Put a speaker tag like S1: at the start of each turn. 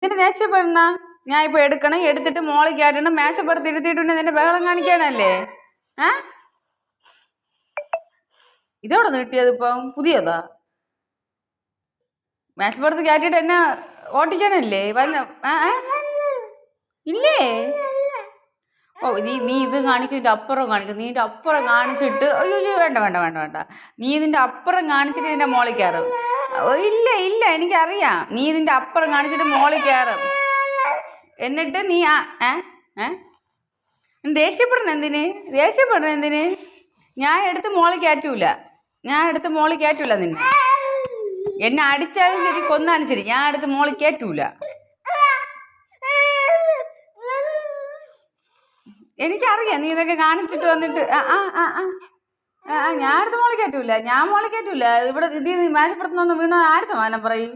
S1: നിന്റെ ദേഷ്യപ്പെടണ ഞാൻ ഇപ്പൊ എടുക്കണം, എടുത്തിട്ട് മോളിൽ കയറ്റണം, മേശപ്പുറത്ത് ഇരുത്തിയിട്ടുണ്ടെ നിന്റെ ബഹളം കാണിക്കാനല്ലേ? ഇതോടെ നീട്ടിയത് ഇപ്പം പുതിയതാ? മേശപ്പുറത്ത് കയറ്റിട്ട് എന്നെ ഓട്ടിക്കാനല്ലേ ഇല്ലേ? ഓ നീ ഇത് കാണിക്കും, ഇതിന്റെ അപ്പുറം കാണിക്കും. നീ ഇതിന്റെ അപ്പുറം കാണിച്ചിട്ട് അയ്യോ വേണ്ട വേണ്ട വേണ്ട വേണ്ട, നീ ഇതിന്റെ അപ്പുറം കാണിച്ചിട്ട് ഇതിന്റെ മോളിൽ കയറും. ഇല്ല ഇല്ല, എനിക്കറിയാം. നീ ഇതിന്റെ അപ്പുറം കാണിച്ചിട്ട് മോളിൽ കയറും. എന്നിട്ട് നീ ദേഷ്യപ്പെടണ എന്തിന്? ഞാൻ എടുത്ത് മോളിൽ കയറ്റൂല നിന്നെ. എന്നെ അടിച്ചാലും ശരി, കൊന്നാലും ശരി, ഞാൻ എടുത്ത് മോളിൽ കയറ്റൂല. എനിക്കറിയാം നീ ഇതൊക്കെ കാണിച്ചിട്ട് വന്നിട്ട് ഞാൻ അടുത്ത് മോളിൽ കയറ്റൂല. ഇവിടെ ഇത് മേശപ്പുറത്തുനിന്ന് വീണ ആര് സമാനം പറയും?